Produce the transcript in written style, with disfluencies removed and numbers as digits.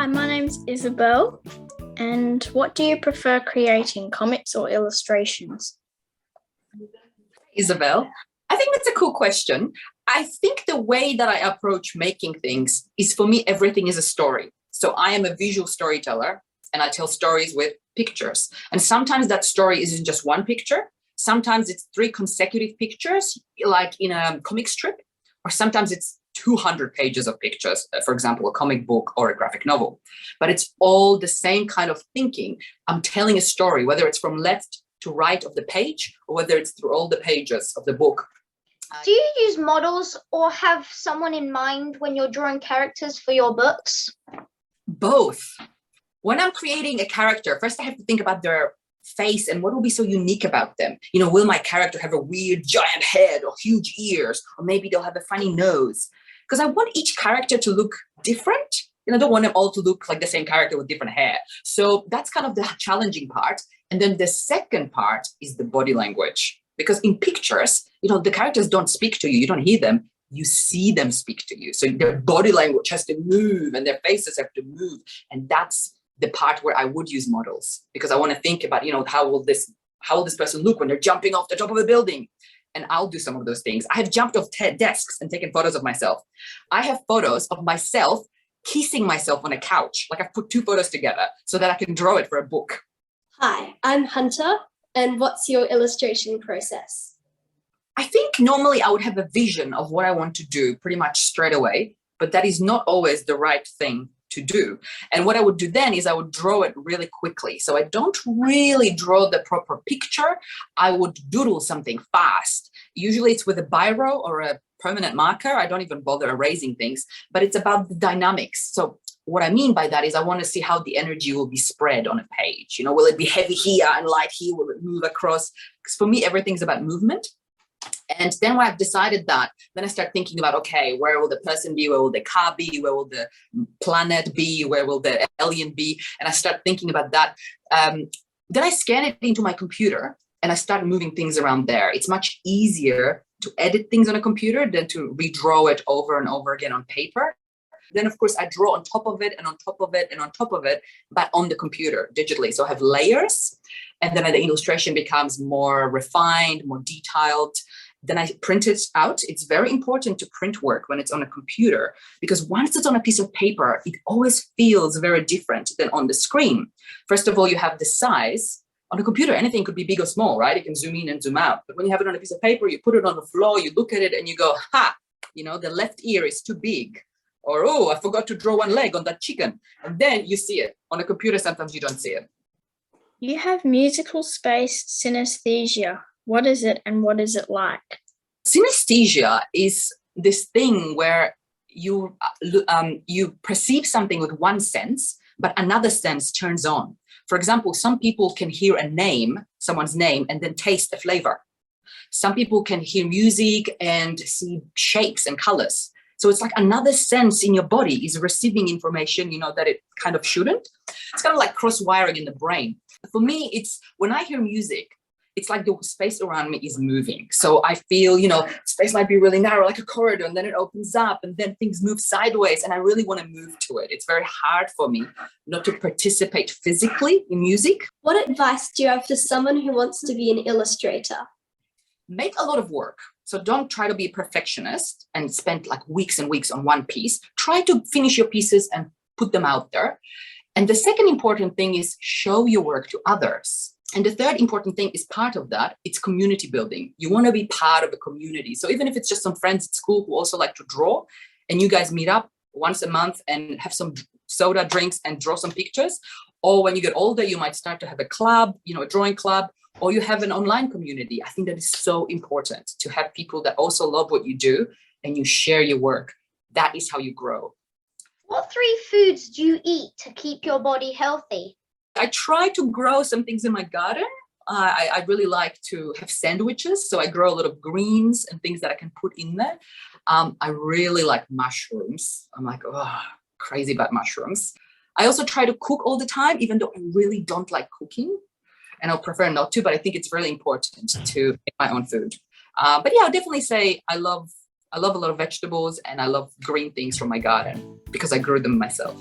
Hi, my name's Isabel. And what do you prefer creating, comics or illustrations? Isabel, I think that's a cool question. I think the way that I approach making things is, for me, everything is a story. So I am a visual storyteller and I tell stories with pictures. And sometimes that story isn't just one picture. Sometimes it's 3 consecutive pictures, like in a comic strip, or sometimes it's 200 pages of pictures, for example, a comic book or a graphic novel. But it's all the same kind of thinking. I'm telling a story, whether it's from left to right of the page or whether it's through all the pages of the book. Do you use models or have someone in mind when you're drawing characters for your books? Both. When I'm creating a character, first I have to think about their face and what will be so unique about them. You know, will my character have a weird giant head or huge ears, or maybe they'll have a funny nose? Because I want each character to look different. I don't want them all to look like the same character with different hair. So that's kind of the challenging part. And then the second part is the body language. Because in pictures, the characters don't speak to you. You don't hear them. You see them speak to you. So their body language has to move and their faces have to move. And that's the part where I would use models, because I want to think about, how will this person look when they're jumping off the top of a building? And I'll do some of those things. I have jumped off desks and taken photos of myself. I have photos of myself kissing myself on a couch. Like I've put 2 photos together so that I can draw it for a book. Hi, I'm Hunter. And what's your illustration process? I think normally I would have a vision of what I want to do pretty much straight away, but that is not always the right thing to do. And what I would do then is I would draw it really quickly. So I don't really draw the proper picture. I would doodle something fast. Usually it's with a biro or a permanent marker. I don't even bother erasing things, but it's about the dynamics. So what I mean by that is I want to see how the energy will be spread on a page. Will it be heavy here and light here? Will it move across? Because for me, everything's about movement. And then when I've decided that, then I start thinking about, okay, where will the person be? Where will the car be? Where will the planet be? Where will the alien be? And I start thinking about that. Then I scan it into my computer and I start moving things around there. It's much easier to edit things on a computer than to redraw it over and over again on paper. Then, of course, I draw on top of it and on top of it and on top of it, but on the computer digitally. So I have layers, and then the illustration becomes more refined, more detailed. Then I print it out. It's very important to print work when it's on a computer, because once it's on a piece of paper, it always feels very different than on the screen. First of all, you have the size. On a computer, anything could be big or small, right? You can zoom in and zoom out. But when you have it on a piece of paper, you put it on the floor, you look at it and you go, the left ear is too big. Or, oh, I forgot to draw one leg on that chicken. And then you see it. On a computer, sometimes you don't see it. You have musical space synesthesia. What is it and what is it like? Synesthesia is this thing where you perceive something with one sense, but another sense turns on. For example, some people can hear someone's name, and then taste a flavor. Some people can hear music and see shapes and colors. So it's like another sense in your body is receiving information, that it kind of shouldn't. It's kind of like cross-wiring in the brain. For me, it's when I hear music, it's like the space around me is moving. So I feel, space might be really narrow, like a corridor, and then it opens up and then things move sideways. And I really want to move to it. It's very hard for me not to participate physically in music. What advice do you have for someone who wants to be an illustrator? Make a lot of work. So don't try to be a perfectionist and spend like weeks and weeks on one piece. Try to finish your pieces and put them out there. And the second important thing is show your work to others. And the third important thing is part of that. It's community building. You want to be part of a community. So even if it's just some friends at school who also like to draw, and you guys meet up once a month and have some soda drinks and draw some pictures, or when you get older, you might start to have a club, a drawing club, or you have an online community. I think that is so important to have people that also love what you do and you share your work. That is how you grow. What 3 foods do you eat to keep your body healthy? I try to grow some things in my garden. I really like to have sandwiches. So I grow a lot of greens and things that I can put in there. I really like mushrooms. I'm like, crazy about mushrooms. I also try to cook all the time, even though I really don't like cooking. And I'll prefer not to, but I think it's really important to make my own food. But yeah, I'll definitely say I love a lot of vegetables and I love green things from my garden because I grew them myself.